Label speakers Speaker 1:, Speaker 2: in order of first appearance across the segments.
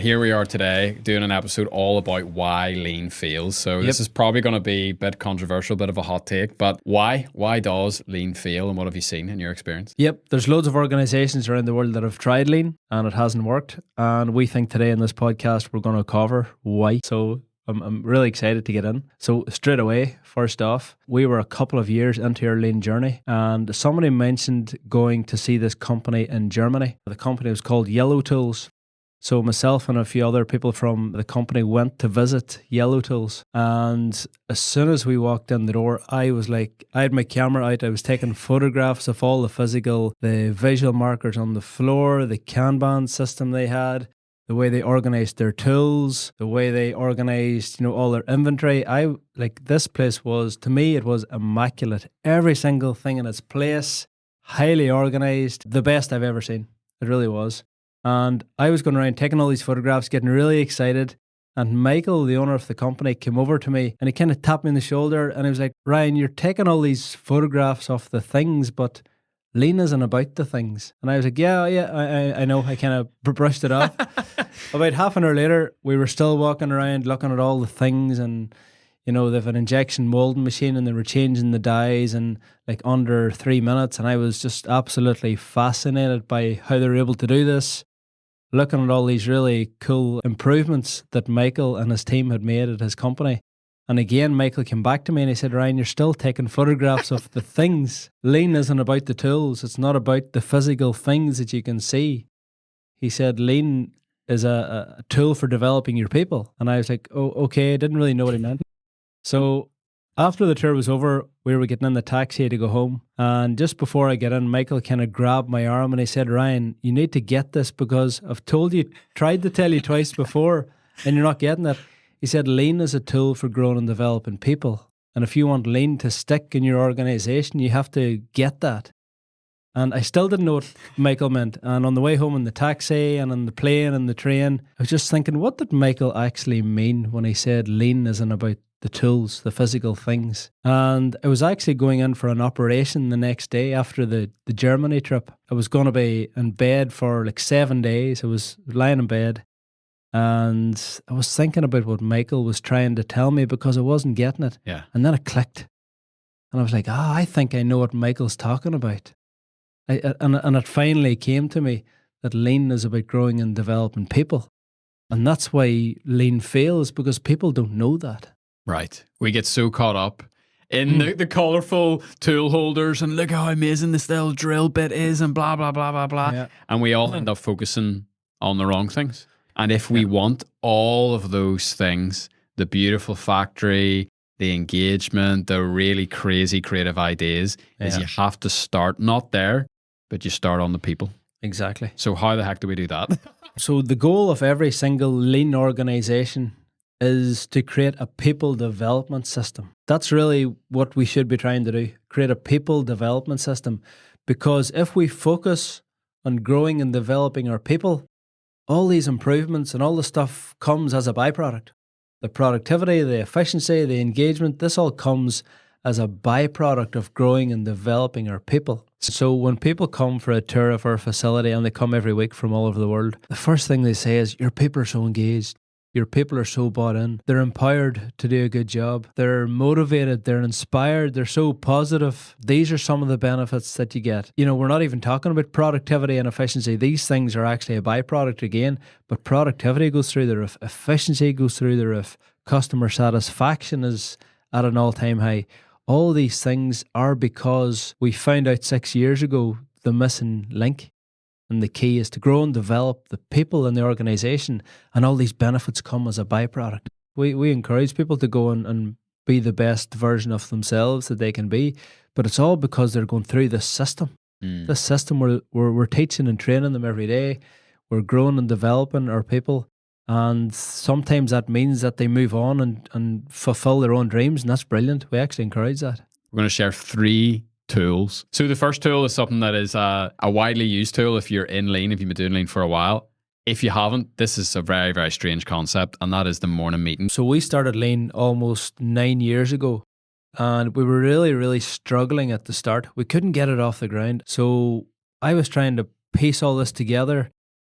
Speaker 1: Here we are today doing an episode all about why lean fails. So this is probably going to be a bit controversial, a bit of a hot take, but why? Why does lean fail, and what have you seen in your experience?
Speaker 2: Yep, there's loads of organizations around the world that have tried lean and it hasn't worked. And we think today in this podcast we're going to cover why. So I'm really excited to get in. So straight away, first off, we were a couple of years into our lean journey and somebody mentioned going to see this company in Germany. The company was called Yellow Tools. So myself and a few other people from the company went to visit Yellow Tools. And as soon as we walked in the door, I had my camera out. I was taking photographs of all the visual markers on the floor, the Kanban system they had, the way they organized their tools, the way they organized, all their inventory. This place was, to me, it was immaculate. Every single thing in its place, highly organized, the best I've ever seen. It really was. And I was going around taking all these photographs, getting really excited. And Michael, the owner of the company, came over to me and he kind of tapped me on the shoulder and he was like, Ryan, you're taking all these photographs of the things, but lean isn't about the things. And I was like, yeah, I know. I kind of brushed it off. About half an hour later, we were still walking around looking at all the things and, they have an injection molding machine and they were changing the dyes in under 3 minutes. And I was just absolutely fascinated by how they were able to do this. Looking at all these really cool improvements that Michael and his team had made at his company. And again, Michael came back to me and he said, Ryan, you're still taking photographs of the things. Lean isn't about the tools. It's not about the physical things that you can see. He said, lean is a tool for developing your people. And I was like, oh, okay. I didn't really know what he meant. So after the tour was over, we were getting in the taxi to go home. And just before I get in, Michael kind of grabbed my arm and he said, Ryan, you need to get this because I've tried to tell you twice before and you're not getting it. He said, lean is a tool for growing and developing people. And if you want lean to stick in your organization, you have to get that. And I still didn't know what Michael meant. And on the way home in the taxi and on the plane and the train, I was just thinking, what did Michael actually mean when he said lean isn't about the tools, the physical things? And I was actually going in for an operation the next day after the Germany trip. I was going to be in bed for 7 days. I was lying in bed and I was thinking about what Michael was trying to tell me because I wasn't getting it.
Speaker 1: Yeah.
Speaker 2: And then it clicked. And I was like, I think I know what Michael's talking about. And it finally came to me that lean is about growing and developing people. And that's why lean fails, because people don't know that.
Speaker 1: Right. We get so caught up in the colourful tool holders and look how amazing this little drill bit is and blah, blah, blah, blah, blah. Yeah. And we all end up focusing on the wrong things. And if we want all of those things, the beautiful factory, the engagement, the really crazy creative ideas, is you have to start not there, but you start on the people.
Speaker 2: Exactly.
Speaker 1: So how the heck do we do that?
Speaker 2: So the goal of every single lean organization is to create a people development system. That's really what we should be trying to do, create a people development system. Because if we focus on growing and developing our people, all these improvements and all the stuff comes as a byproduct. The productivity, the efficiency, the engagement, this all comes as a byproduct of growing and developing our people. So when people come for a tour of our facility, and they come every week from all over the world, the first thing they say is, your people are so engaged. Your people are so bought in. They're empowered to do a good job. They're motivated. They're inspired. They're so positive. These are some of the benefits that you get. We're not even talking about productivity and efficiency. These things are actually a byproduct again, but productivity goes through the roof. Efficiency goes through the roof. Customer satisfaction is at an all-time high. All these things are because we found out 6 years ago the missing link. And the key is to grow and develop the people in the organization, and all these benefits come as a byproduct. We encourage people to go and be the best version of themselves that they can be, but it's all because they're going through this system. This system we're teaching and training them every day. We're growing and developing our people, and sometimes that means that they move on and fulfill their own dreams, and that's brilliant. We actually encourage that.
Speaker 1: We're going to share 3 tools. So the first tool is something that is a widely used tool if you're in lean, if you've been doing lean for a while. If you haven't, this is a very, very strange concept, and that is the morning meeting.
Speaker 2: So we started lean almost 9 years ago, and we were really, really struggling at the start. We couldn't get it off the ground. So I was trying to piece all this together,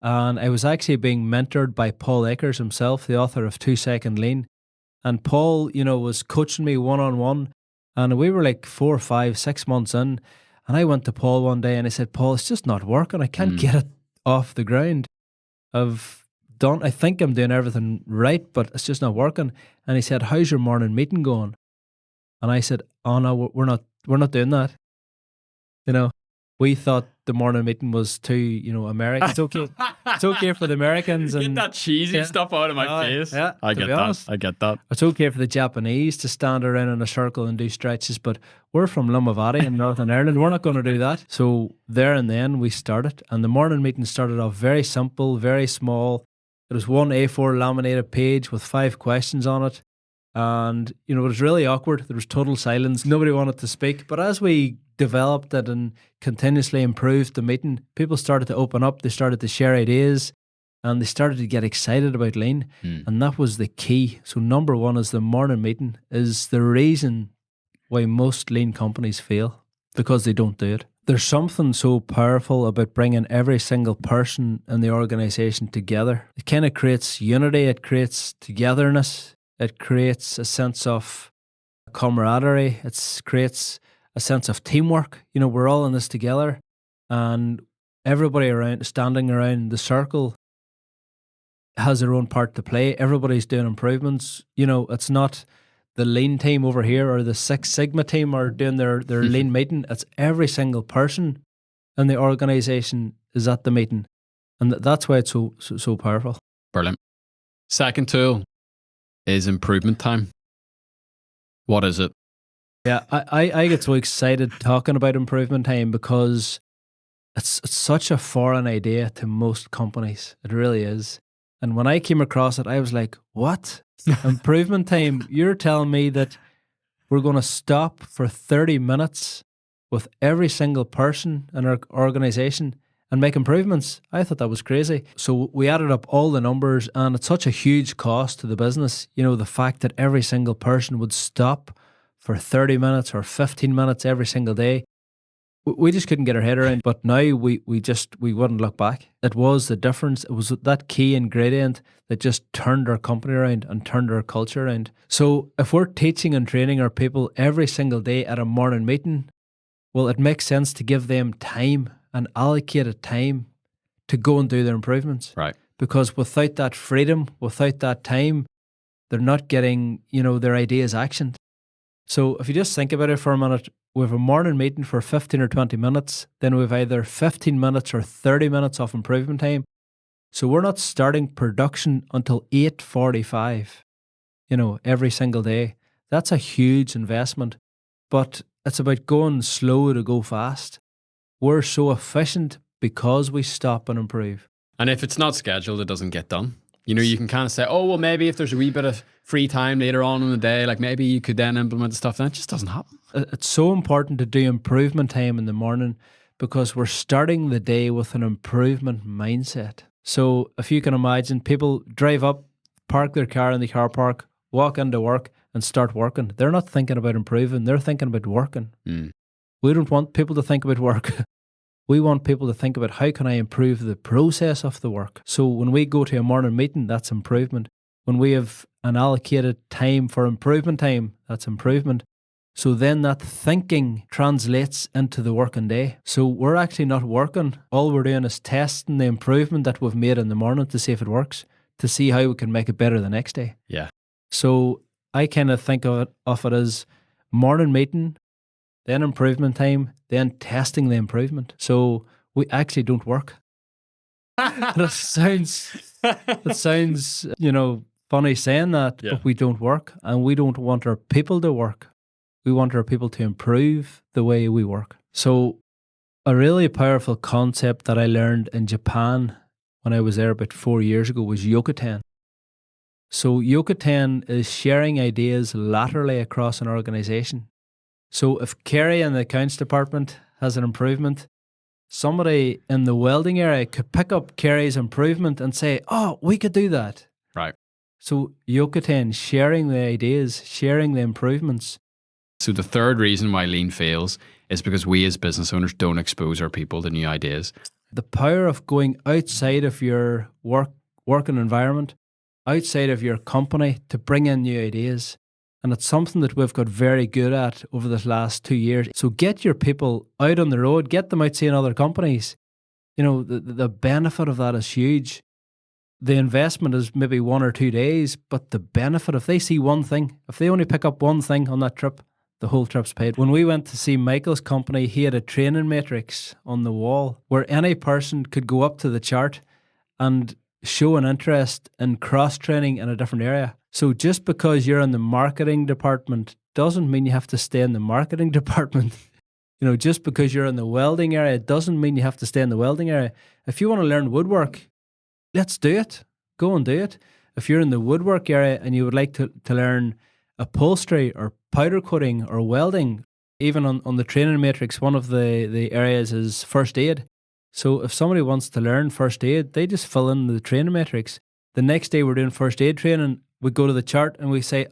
Speaker 2: And I was actually being mentored by Paul Akers himself, the author of 2 Second Lean. And Paul, was coaching me one-on-one. And we were like 4, 5, 6 months in. And I went to Paul one day and I said, Paul, it's just not working. I can't get it off the ground. I think I'm doing everything right, but it's just not working. And he said, how's your morning meeting going? And I said, oh no, we're not doing that. We thought the morning meeting was too, American. It's okay. It's okay for the Americans. And
Speaker 1: get that cheesy stuff out of my face.
Speaker 2: Yeah,
Speaker 1: I get that. I get that.
Speaker 2: It's okay for the Japanese to stand around in a circle and do stretches, but we're from Limavady in Northern Ireland. We're not going to do that. So there and then we started, and the morning meeting started off very simple, very small. It was one A4 laminated page with 5 questions on it. And, it was really awkward. There was total silence. Nobody wanted to speak. But as we developed it and continuously improved the meeting, people started to open up. They started to share ideas and they started to get excited about lean. And that was the key. So number one is the morning meeting is the reason why most lean companies fail, because they don't do it. There's something so powerful about bringing every single person in the organization together. It kind of creates unity. It creates togetherness. It creates a sense of camaraderie. It creates a sense of teamwork. We're all in this together, and everybody standing around the circle has their own part to play. Everybody's doing improvements. It's not the lean team over here or the Six Sigma team are doing their lean meeting. It's every single person in the organization is at the meeting, and that's why it's so powerful.
Speaker 1: Brilliant. Second tool is improvement time. What is it?
Speaker 2: Yeah, I get so excited talking about improvement time because it's such a foreign idea to most companies. It really is. And when I came across it, I was like, what? Improvement time? You're telling me that we're going to stop for 30 minutes with every single person in our organization and make improvements? I thought that was crazy. So we added up all the numbers, and it's such a huge cost to the business. The fact that every single person would stop for 30 minutes or 15 minutes every single day. We just couldn't get our head around. But now we wouldn't look back. It was the difference. It was that key ingredient that just turned our company around and turned our culture around. So if we're teaching and training our people every single day at a morning meeting, well, it makes sense to give them time and allocated time to go and do their improvements.
Speaker 1: Right.
Speaker 2: Because without that freedom, without that time, they're not getting, their ideas actioned. So if you just think about it for a minute, we have a morning meeting for 15 or 20 minutes, then we have either 15 minutes or 30 minutes of improvement time. So we're not starting production until 8:45, every single day. That's a huge investment, but it's about going slow to go fast. We're so efficient because we stop and improve.
Speaker 1: And if it's not scheduled, it doesn't get done. You can kind of say, oh, well, maybe if there's a wee bit of free time later on in the day, like maybe you could then implement the stuff. And it just doesn't happen.
Speaker 2: It's so important to do improvement time in the morning because we're starting the day with an improvement mindset. So if you can imagine, people drive up, park their car in the car park, walk into work and start working. They're not thinking about improving. They're thinking about working. We don't want people to think about work. We want people to think about how can I improve the process of the work. So when we go to a morning meeting, that's improvement. When we have an allocated time for improvement time, that's improvement. So then that thinking translates into the working day. So we're actually not working. All we're doing is testing the improvement that we've made in the morning to see if it works, to see how we can make it better the next day.
Speaker 1: Yeah.
Speaker 2: So I kind of think of it as morning meeting, then improvement time, then testing the improvement. So we actually don't work. It sounds, funny saying that,
Speaker 1: yeah.
Speaker 2: But we don't work, and we don't want our people to work. We want our people to improve the way we work. So a really powerful concept that I learned in Japan when I was there about 4 years ago was Yokoten. So Yokoten is sharing ideas laterally across an organization. So if Kerry in the accounts department has an improvement, somebody in the welding area could pick up Kerry's improvement and say, oh, we could do that.
Speaker 1: Right.
Speaker 2: So Yokoten, sharing the ideas, sharing the improvements.
Speaker 1: So the third reason why lean fails is because we as business owners don't expose our people to new ideas.
Speaker 2: The power of going outside of your working environment, outside of your company to bring in new ideas. And it's something that we've got very good at over the last 2 years. So get your people out on the road, get them out seeing other companies. You know, the benefit of that is huge. The investment is maybe 1 or 2 days, but the benefit, if they see one thing, if they only pick up one thing on that trip, the whole trip's paid. When we went to see Michael's company, he had a training matrix on the wall where any person could go up to the chart and show an interest in cross-training in a different area. So just because you're in the marketing department doesn't mean you have to stay in the marketing department. You know, just because you're in the welding area doesn't mean you have to stay in the welding area. If you want to learn woodwork, let's do it. Go and do it. If you're in the woodwork area and you would like to learn upholstery or powder coating or welding, even on the training matrix, one of the areas is first aid. So if somebody wants to learn first aid, they just fill in the training matrix. The next day we're doing first aid training, we go to the chart and we say,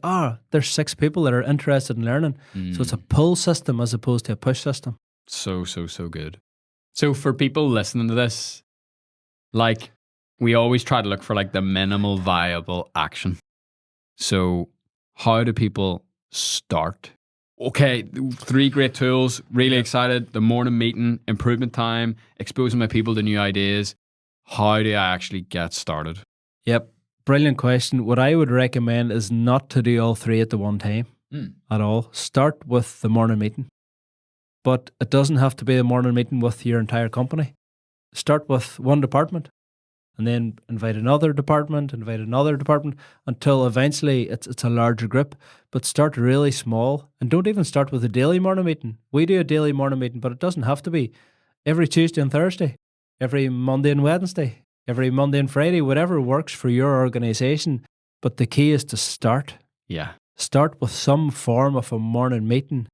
Speaker 2: there's 6 people that are interested in learning. So it's a pull system as opposed to a push system.
Speaker 1: So good. So for people listening to this, like, we always try to look for like the minimal viable action. So how do people start? Okay, 3 great tools, really excited. The morning meeting, improvement time, exposing my people to new ideas. How do I actually get started?
Speaker 2: Yep, brilliant question. What I would recommend is not to do all 3 at the one time at all. Start with the morning meeting. But it doesn't have to be the morning meeting with your entire company. Start with one department and then invite another department, until eventually it's a larger group. But start really small and don't even start with a daily morning meeting. We do a daily morning meeting, but it doesn't have to be every Tuesday and Thursday, every Monday and Wednesday, every Monday and Friday, whatever works for your organization. But the key is to start.
Speaker 1: Yeah.
Speaker 2: Start with some form of a morning meeting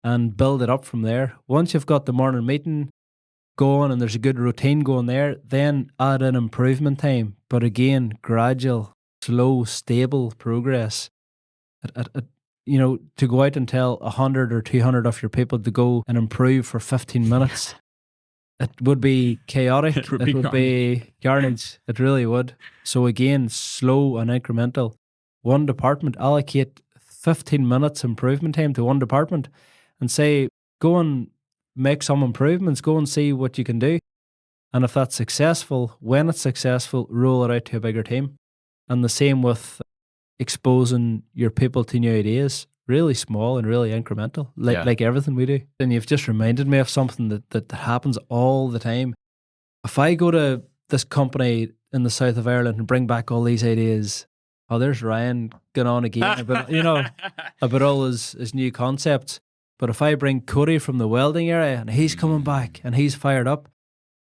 Speaker 2: and build it up from there. Once you've got the morning meeting going and there's a good routine going there, then add in improvement time. But again, gradual, slow, stable progress. To go out and tell 100 or 200 of your people to go and improve for 15 minutes, it would be chaotic. It would be carnage. It really would. So again, slow and incremental. One department, allocate 15 minutes improvement time to one department and say, go and make some improvements, go and see what you can do. And if that's successful, when it's successful, roll it out to a bigger team. And the same with exposing your people to new ideas, really small and really incremental, like everything we do. And you've just reminded me of something that happens all the time. If I go to this company in the south of Ireland and bring back all these ideas, there's Ryan going on again about all his new concepts. But if I bring Cody from the welding area and he's coming back and he's fired up,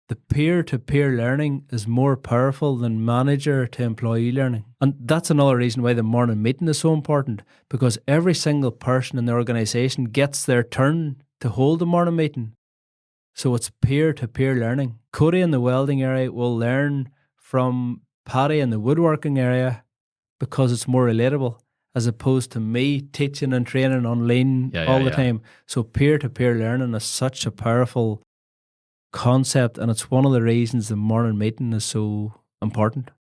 Speaker 2: the peer-to-peer learning is more powerful than manager to employee learning. And that's another reason why the morning meeting is so important, because every single person in the organisation gets their turn to hold the morning meeting. So it's peer-to-peer learning. Cody in the welding area will learn from Paddy in the woodworking area because it's more relatable, as opposed to me teaching and training on lean all the time. So peer-to-peer learning is such a powerful concept, and it's one of the reasons the morning meeting is so important.